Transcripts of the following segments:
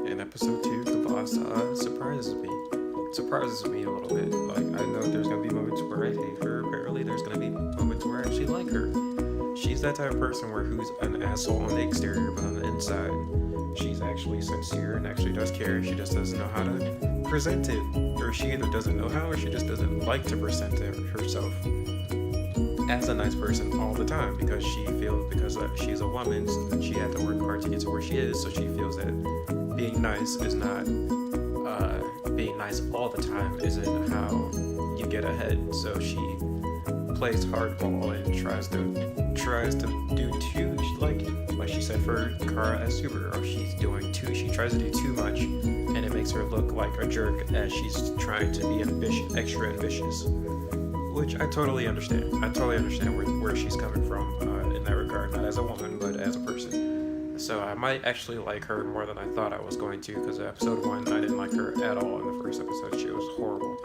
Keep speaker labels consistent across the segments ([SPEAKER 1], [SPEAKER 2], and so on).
[SPEAKER 1] in episode 2, the boss surprises me. Surprises me a little bit. Like, I know there's gonna be moments where I hate her. Apparently, there's gonna be moments where I actually like her. She's that type of person who's an asshole on the exterior, but on the inside, she's actually sincere and actually does care. She just doesn't know how to present it, or she either doesn't know how, or she just doesn't like to present it herself as a nice person all the time, because she's a woman, she had to work hard to get to where she is, so she feels that being nice is not being nice all the time isn't how you get ahead. So she plays hardball and tries to do too, like she said for Kara as Supergirl, she tries to do too much, and it makes her look like a jerk as she's trying to be extra ambitious. Which I totally understand. I totally understand where she's coming from in that regard, not as a woman, but as a person. So I might actually like her more than I thought I was going to, because episode 1, I didn't like her at all in the first episode. She was horrible.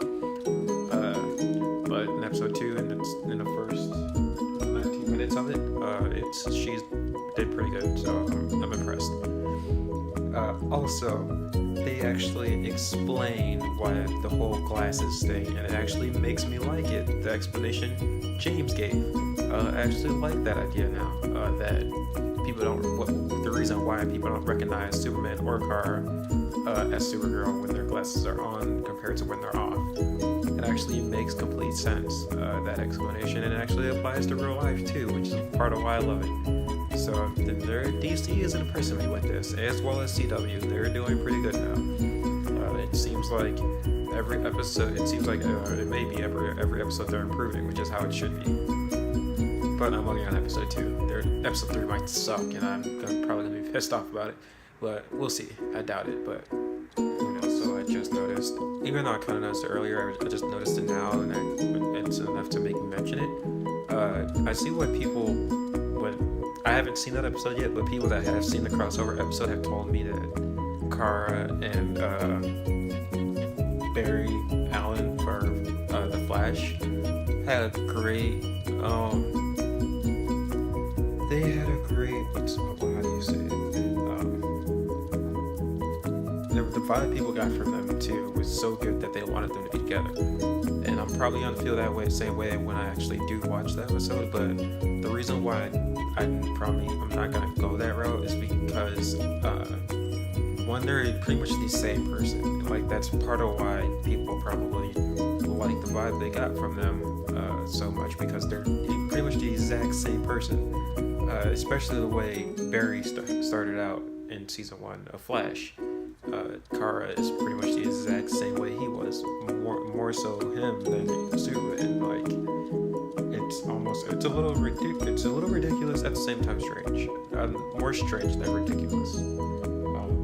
[SPEAKER 1] But in episode 2, and in the first 19 minutes of it, she did pretty good, so I'm impressed. Also, they actually explain why the whole glasses thing, and it actually makes me like it. The explanation James gave, I actually like that idea now. That the reason why people don't recognize Superman or Kara as Supergirl when their glasses are on compared to when they're off. It actually makes complete sense, that explanation, and it actually applies to real life too, which is part of why I love it. So DC is impressing me with this, as well as CW. They're doing pretty good now. It seems like every episode, it may be every episode they're improving, which is how it should be. But I'm only on episode 2. Episode 3 might suck, and I'm probably gonna be pissed off about it. But we'll see. I doubt it, but who knows? So I just noticed, even though I kind of noticed it earlier, I just noticed it now, and it's enough to make me mention it. I see I haven't seen that episode yet, but people that have seen the crossover episode have told me that Kara and Barry Allen for The Flash had a great, how do you say it? The vibe people got from them too was so good that they wanted them to be together. And I'm probably gonna feel that same way when I actually do watch that episode, but the reason why I'm not gonna go that route is because one, they're pretty much the same person. Like, that's part of why people probably like the vibe they got from them so much, because they're pretty much the exact same person. Especially the way Barry started out in season 1 of Flash. Kara is pretty much the exact same way he was, more so him than Superman. Like, it's a little ridiculous at the same time strange. More strange than ridiculous.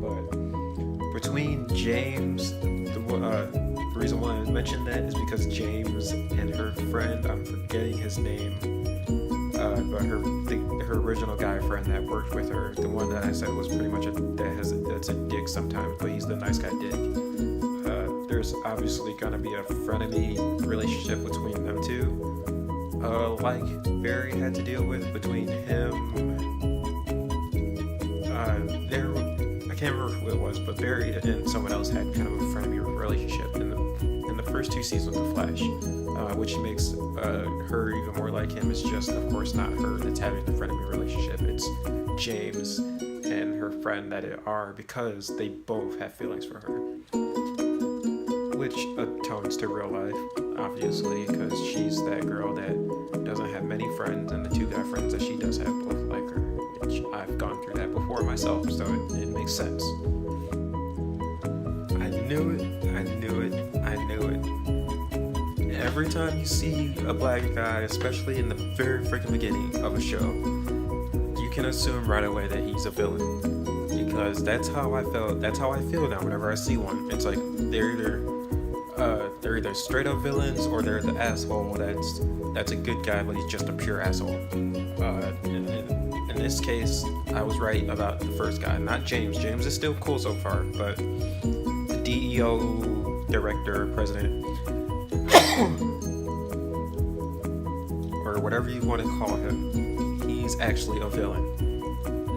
[SPEAKER 1] But between James, the reason why I mentioned that is because James and her friend, I'm forgetting his name, but her original guy friend that worked with her, the one that I said was pretty much that's a dick sometimes, but he's the nice guy dick. There's obviously gonna be a frenemy relationship between them two, like Barry had to deal with between him. I can't remember who it was, but Barry and someone else had kind of a frenemy relationship in the first 2 seasons of Flash, which makes her even more like him. It's just, of course, not her that's having the frenemy relationship. It's James and her friend that are, because they both have feelings for her, which atones to real life, obviously, because she's that girl that doesn't have many friends, and the 2 guy friends that she does have both like her, which I've gone through that before myself, so it makes sense. I knew it. Every time you see a black guy, especially in the very freaking beginning of a show, you can assume right away that he's a villain, because that's how I feel now whenever I see one. It's like they're either straight up villains, or they're the asshole that's a good guy, but he's just a pure asshole. In this case, I was right about the first guy, not James. James is still cool so far, but the DEO director, president, or whatever you want to call him, he's actually a villain.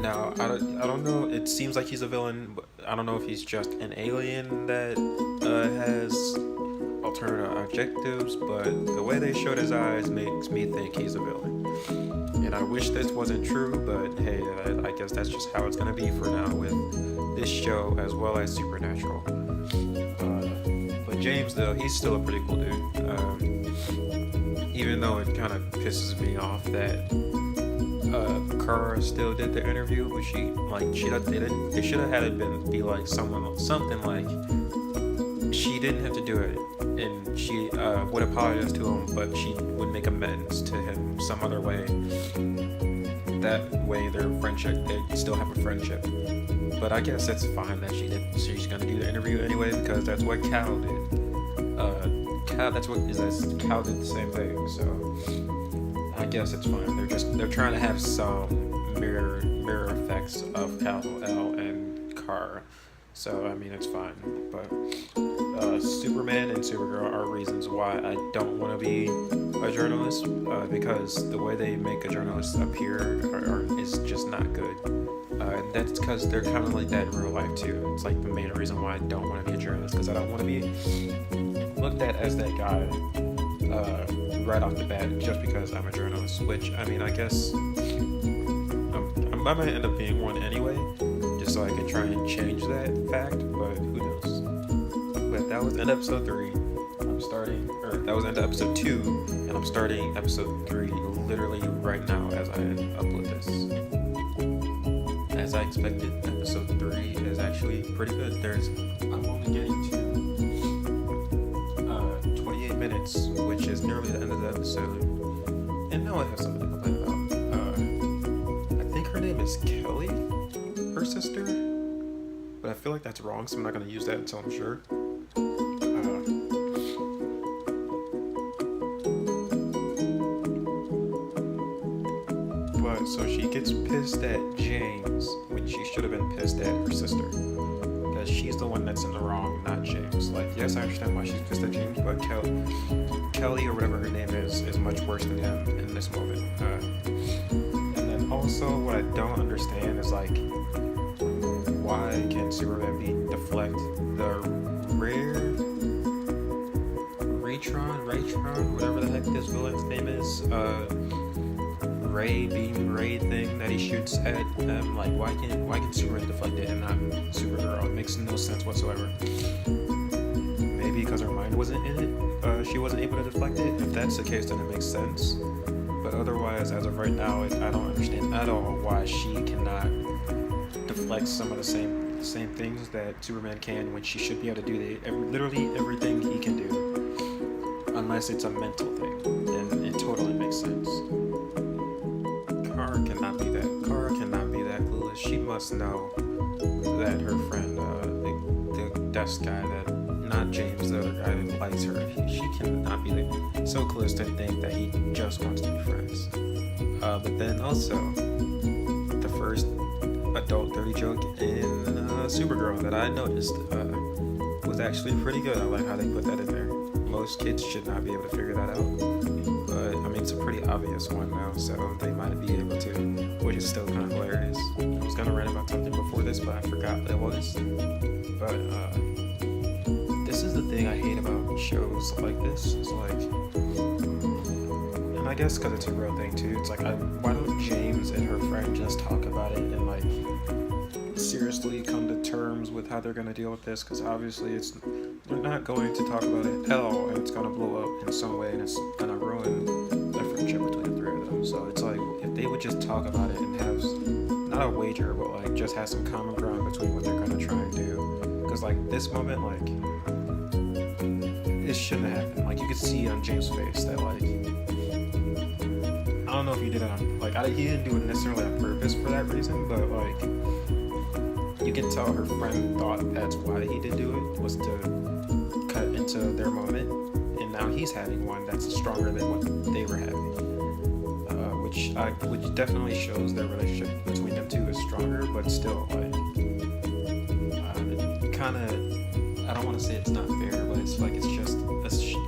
[SPEAKER 1] Now, I don't know. It seems like he's a villain, but I don't know if he's just an alien that has alternative objectives. But the way they showed his eyes makes me think he's a villain. And I wish this wasn't true, but hey, I guess that's just how it's gonna be for now with this show as well as Supernatural. But James, though, he's still a pretty cool dude. Even though it kind of pisses me off that Kara still did the interview, but they should have had it be like something like she didn't have to do it, and she would apologize to him, but she would make amends to him some other way. That way, their friendship, they still have a friendship. But I guess it's fine that she's gonna do the interview anyway, because that's what Cal did. Cal did the same thing, so I guess it's fine. They're trying to have some mirror effects of Kal-El and Kara, so I mean it's fine. But Superman and Supergirl are reasons why I don't want to be a journalist, because the way they make a journalist appear is just not good. And that's because they're kind of like that in real life too. It's like the main reason why I don't want to be a journalist, because I don't want to be looked at as that guy right off the bat just because I'm a journalist. Which, I mean, I guess I might end up being one anyway, just so I can try and change that fact, but who knows. But that was end of episode 3. That was end of episode 2, and I'm starting episode 3 literally right now as I upload this. As I expected, episode 3 is actually pretty good. I'm only getting to 28 minutes, which is nearly the end of the episode. And now I have something to complain about. I think her name is Kelly, her sister, but I feel like that's wrong, so I'm not going to use that until I'm sure. So she gets pissed at James when she should have been pissed at her sister, because she's the one that's in the wrong, not James. Like, yes, I understand why she's pissed at James, but Kelly or whatever her name is much worse than him in this moment. And then also, what I don't understand is like, why can't Superman deflect the Raytron, whatever the heck this villain's name is, beam ray thing that he shoots at them? Like, why can Superman deflect it and not Supergirl? It makes no sense whatsoever. Maybe because her mind wasn't in it, she wasn't able to deflect it. If that's the case, then it makes sense. But otherwise, as of right now, I don't understand at all why she cannot deflect some of the same things that Superman can, when she should be able to do literally everything he can do, unless it's a mental thing. Then it totally makes sense. Kara cannot be that clueless. She must know that her friend, the desk guy, that not James, the other guy that likes her, she cannot be so clueless to think that he just wants to be friends. But then also, the first adult dirty joke in Supergirl that I noticed was actually pretty good. I like how they put that in there. Most kids should not be able to figure that out, but I mean, it's a pretty obvious one now, so they might be able to, which is still kind of hilarious. I was gonna rant about something before this, but I forgot what it was. But this is the thing I hate about shows like this. It's like, and I guess because it's a real thing too, it's like, why don't James and her friend just talk about it and like seriously come to terms with how they're gonna deal with this? Because obviously they're not going to talk about it at all, and it's gonna blow up in some way, and it's gonna ruin the friendship between the three of them. So it's like, if they would just talk about it and have not a wager, but like just have some common ground between what they're gonna try and do. Because like this moment, like, it shouldn't have happened. Like, you could see on James' face that like, I don't know if he did it on, like, he didn't do it necessarily on purpose for that reason, but like, you can tell her friend thought that's why he did do it, was to cut into their moment, and now he's having one that's stronger than what they were having, which definitely shows their relationship between them two is stronger, but still, like, kind of, I don't want to say it's not fair, but it's like, it's just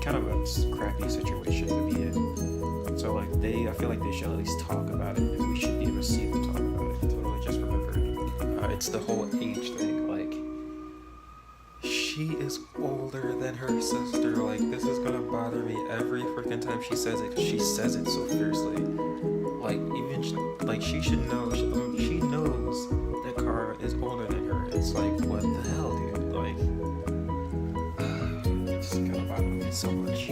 [SPEAKER 1] kind of a crappy situation to be in. So like, I feel like they should at least talk about it, and we should be able to see them talk about it, totally just for it's the whole age thing. Like, she is older than her sister. Like, this is gonna bother me every freaking time she says it, 'cause she says it so fiercely. Like, even like she should know. She knows that Kara is older than her. It's like, what the hell, dude? Like, it's gonna bother me so much.